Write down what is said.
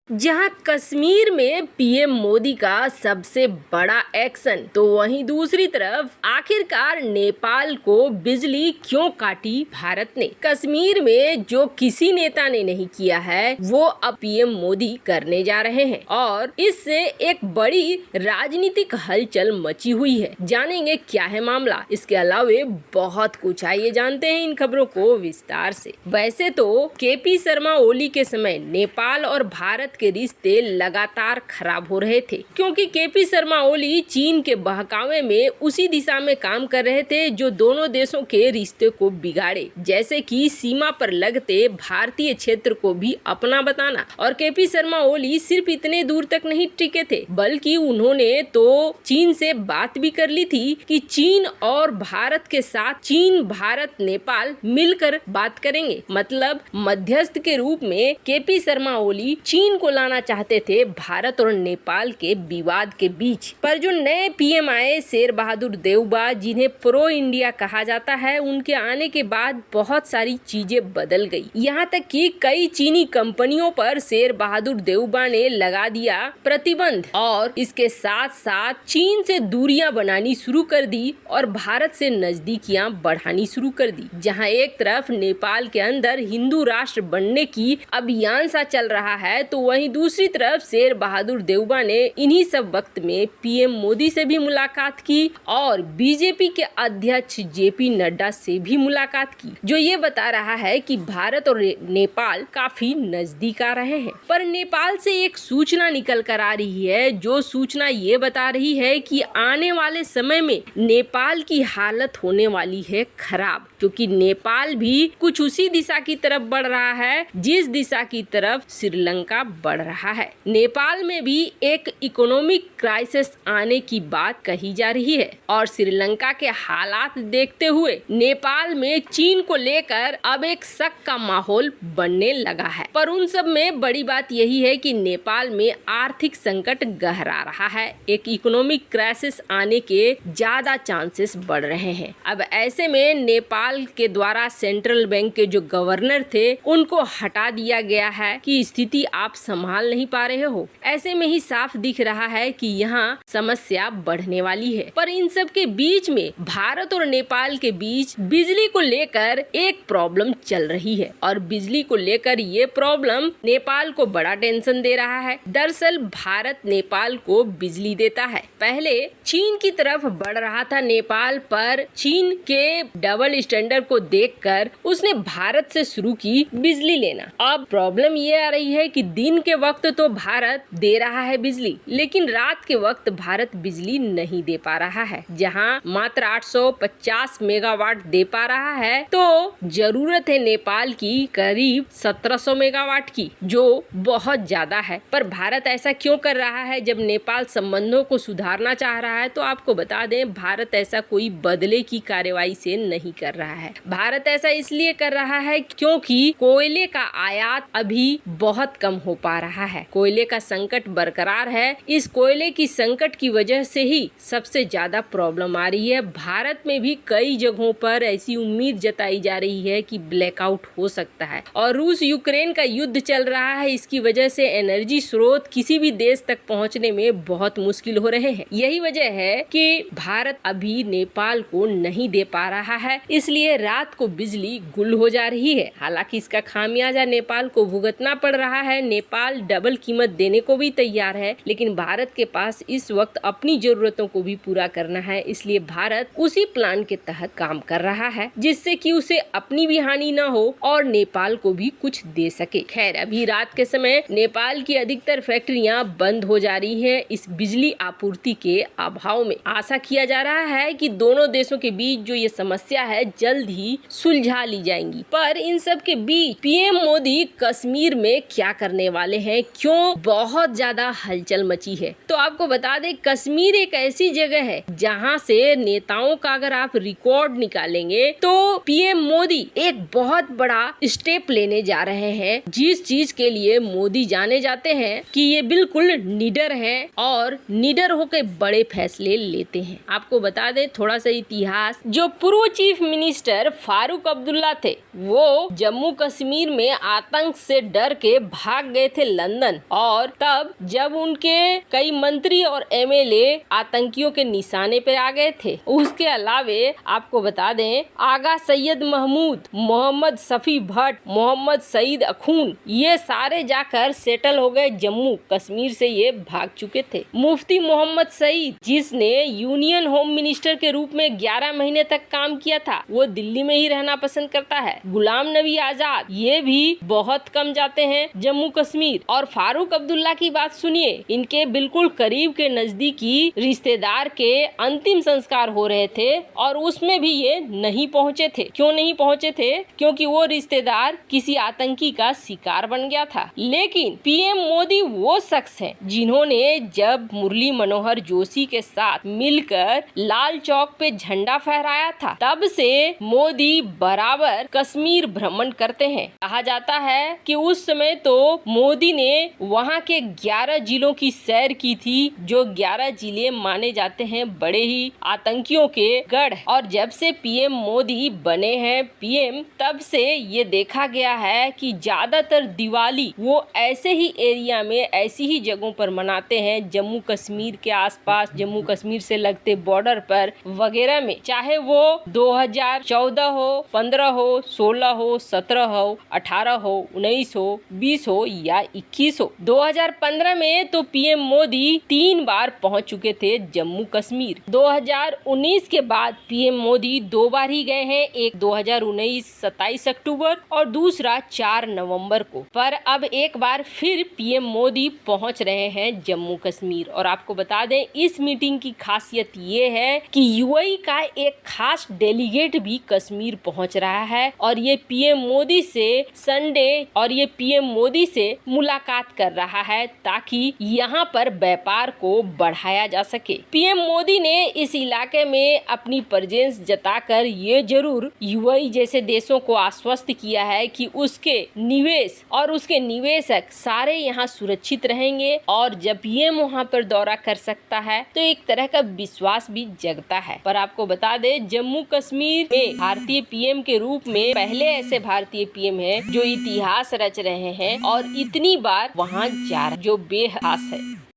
जहां कश्मीर में पीएम मोदी का सबसे बड़ा एक्शन, तो वहीं दूसरी तरफ आखिरकार नेपाल को बिजली क्यों काटी भारत ने। कश्मीर में जो किसी नेता ने नहीं किया है वो अब पीएम मोदी करने जा रहे हैं और इससे एक बड़ी राजनीतिक हलचल मची हुई है। जानेंगे क्या है मामला, इसके अलावे बहुत कुछ। आइए जानते हैं इन खबरों को विस्तार से। वैसे तो केपी शर्मा ओली के समय नेपाल और भारत के रिश्ते लगातार खराब हो रहे थे, क्योंकि केपी शर्मा ओली चीन के बहकावे में उसी दिशा में काम कर रहे थे जो दोनों देशों के रिश्ते को बिगाड़े, जैसे कि सीमा पर लगते भारतीय क्षेत्र को भी अपना बताना। और केपी शर्मा ओली सिर्फ इतने दूर तक नहीं टिके थे, बल्कि उन्होंने तो चीन से बात भी कर ली थी कि चीन और भारत के साथ चीन, भारत, नेपाल मिलकर बात करेंगे। मतलब मध्यस्थ के रूप में केपी शर्मा ओली चीन को लाना चाहते थे भारत और नेपाल के विवाद के बीच। पर जो नए पीएम आए, शेर बहादुर देउबा, जिन्हें प्रो इंडिया कहा जाता है, उनके आने के बाद बहुत सारी चीजें बदल गई। यहाँ तक कि कई चीनी कंपनियों पर शेर बहादुर देउबा ने लगा दिया प्रतिबंध और इसके साथ साथ चीन से दूरियां बनानी शुरू कर दी और भारत से नजदीकियां बढ़ानी शुरू कर दी। जहाँ एक तरफ नेपाल के अंदर हिंदू राष्ट्र बनने की अभियान सा चल रहा है, तो वहीं दूसरी तरफ शेर बहादुर देउबा ने इन्हीं सब वक्त में पीएम मोदी से भी मुलाकात की और बीजेपी के अध्यक्ष जेपी नड्डा से भी मुलाकात की, जो ये बता रहा है कि भारत और नेपाल काफी नजदीक आ रहे हैं। पर नेपाल से एक सूचना निकल कर आ रही है, जो सूचना ये बता रही है कि आने वाले समय में नेपाल की हालत होने वाली है खराब, क्योंकि नेपाल भी कुछ उसी दिशा की तरफ बढ़ रहा है जिस दिशा की तरफ श्रीलंका बढ़ रहा है। नेपाल में भी एक इकोनॉमिक क्राइसिस आने की बात कही जा रही है और श्रीलंका के हालात देखते हुए नेपाल में चीन को लेकर अब एक शक का माहौल बनने लगा है। पर उन सब में बड़ी बात यही है कि नेपाल में आर्थिक संकट गहरा रहा है, एक इकोनॉमिक क्राइसिस आने के ज्यादा चांसेस बढ़ रहे हैं। अब ऐसे में नेपाल के द्वारा सेंट्रल बैंक के जो गवर्नर थे उनको हटा दिया गया है कि स्थिति आप संभाल नहीं पा रहे हो। ऐसे में ही साफ दिख रहा है कि यहाँ समस्या बढ़ने वाली है। पर इन सब के बीच में भारत और नेपाल के बीच बिजली को लेकर एक प्रॉब्लम चल रही है और बिजली को लेकर ये प्रॉब्लम नेपाल को बड़ा टेंशन दे रहा है। दरअसल भारत नेपाल को बिजली देता है। पहले चीन की तरफ बढ़ रहा था नेपाल, पर चीन के डबल स्टैंडर्ड को देखकर उसने भारत से शुरू की बिजली लेना। अब प्रॉब्लम ये आ रही है कि दिन के वक्त तो भारत दे रहा है बिजली, लेकिन रात के वक्त भारत बिजली नहीं दे पा रहा है। जहां मात्र 850 मेगावाट दे पा रहा है, तो जरूरत है नेपाल की करीब 1700 मेगावाट की, जो बहुत ज्यादा है। पर भारत ऐसा क्यों कर रहा है जब नेपाल संबंधों को सुधारना चाह रहा है? तो आपको बता दें, भारत ऐसा कोई बदले की कार्रवाई से नहीं कर रहा है। भारत ऐसा इसलिए कर रहा है क्योंकि कोयले का आयात अभी बहुत कम हो पा रहा है। कोयले का संकट बरकरार है। इस कोयले की संकट की वजह से ही सबसे ज्यादा प्रॉब्लम आ रही है। भारत में भी कई जगहों पर ऐसी उम्मीद जताई जा रही है कि ब्लैकआउट हो सकता है और रूस यूक्रेन का युद्ध चल रहा है। इसकी वजह से एनर्जी स्रोत किसी भी देश तक पहुंचने में बहुत मुश्किल हो रहे हैं। यही वजह है कि भारत अभी नेपाल को नहीं दे पा रहा है, इसलिए रात को बिजली गुल हो जा रही है। हालांकि इसका खामियाजा नेपाल को भुगतना पड़ रहा है। नेपाल डबल कीमत देने को भी तैयार है, लेकिन भारत के पास इस वक्त अपनी जरूरतों को भी पूरा करना है, इसलिए भारत उसी प्लान के तहत काम कर रहा है जिससे कि उसे अपनी भी हानि न हो और नेपाल को भी कुछ दे सके। खैर, अभी रात के समय नेपाल की अधिकतर फैक्ट्रियां बंद हो जा रही हैं इस बिजली आपूर्ति के अभाव में। आशा किया जा रहा है कि दोनों देशों के बीच जो ये समस्या है जल्द ही सुलझा ली जाएंगी। पर इन सब के बीच पीएम मोदी कश्मीर में क्या करने वाले हैं, क्यों बहुत ज्यादा हलचल मची है? तो आपको बता दें, कश्मीर एक ऐसी जगह है जहां से नेताओं का अगर आप रिकॉर्ड निकालेंगे तो पीएम मोदी एक बहुत बड़ा स्टेप लेने जा रहे हैं। जिस चीज के लिए मोदी जाने जाते हैं कि ये बिल्कुल निडर हैं और निडर होकर बड़े फैसले लेते हैं। आपको बता दें थोड़ा सा इतिहास, जो पूर्व चीफ मिनिस्टर फारूक अब्दुल्ला थे, वो जम्मू कश्मीर में आतंक से डर के भाग गए थे लंदन, और तब जब उनके कई मंत्री और एमएलए आतंकियों के निशाने पर आ गए थे। उसके अलावे आपको बता दें, आगा सैयद महमूद, मोहम्मद शफी भट्ट, मोहम्मद सईद अखून, ये सारे जाकर सेटल हो गए जम्मू कश्मीर से, ये भाग चुके थे। मुफ्ती मोहम्मद सईद, जिसने यूनियन होम मिनिस्टर के रूप में 11 महीने तक काम किया था, वो दिल्ली में ही रहना पसंद करता है। गुलाम नबी आजाद, ये भी बहुत कम जाते हैं जम्मू कश्मीर। और फारूक अब्दुल्ला की बात सुनिए, इनके बिल्कुल करीब के नजदीकी रिश्तेदार के अंतिम संस्कार हो रहे थे और उसमें भी ये नहीं पहुंचे थे। क्यों नहीं पहुंचे थे? क्योंकि वो रिश्तेदार किसी आतंकी का शिकार बन गया था। लेकिन पीएम मोदी वो शख्स है जिन्होंने जब मुरली मनोहर जोशी के साथ मिलकर लाल चौक पे झंडा फहराया था, तब से मोदी बराबर कश्मीर भ्रमण करते हैं। कहा जाता है कि उस समय तो मोदी ने वहां के 11 जिलों की सैर की थी, जो 11 जिले माने जाते हैं बड़े ही आतंकियों के गढ़। और जब से पीएम मोदी बने हैं पीएम, तब से ये देखा गया है कि ज्यादातर दिवाली वो ऐसे ही एरिया में, ऐसी ही जगहों पर मनाते हैं, जम्मू कश्मीर के आसपास, जम्मू कश्मीर से लगते बॉर्डर पर वगैरह में। चाहे वो 2014 हो, 15 हो, 16 हो, 17 हो, 18 हो, 19 हो, 20 हो या 21 हो। 2015 में तो पीएम मोदी 3 बार पहुंच चुके थे जम्मू कश्मीर। 2019 के बाद पीएम मोदी 2 बार ही गए हैं, एक 2019 27 अक्टूबर और दूसरा 4 नवंबर को। पर अब एक बार फिर पीएम मोदी पहुंच रहे हैं जम्मू कश्मीर। और आपको बता दें, इस मीटिंग की खासियत ये है कि यूएई का एक खास डेलीगेट भी कश्मीर पहुंच रहा है और ये पीएम मोदी से संडे और ये पीएम मोदी से मुलाकात कर रहा है ताकि यहाँ पर व्यापार को बढ़ाया जा सके। पीएम मोदी ने इस इलाके में अपनी प्रेजेंस जताकर ये जरूर यूएई जैसे देशों को आश्वस्त किया है कि उसके निवेश और उसके निवेशक सारे यहाँ सुरक्षित रहेंगे। और जब पीएम वहाँ पर दौरा कर सकता है तो एक तरह का विश्वास भी जगता है। पर आपको बता दें, जम्मू कश्मीर में भारतीय पीएम के रूप में पहले ऐसे भारतीय पीएम हैं जो इतिहास रच रहे हैं और इतनी बार वहाँ जा रहे, जो बेहद खास है।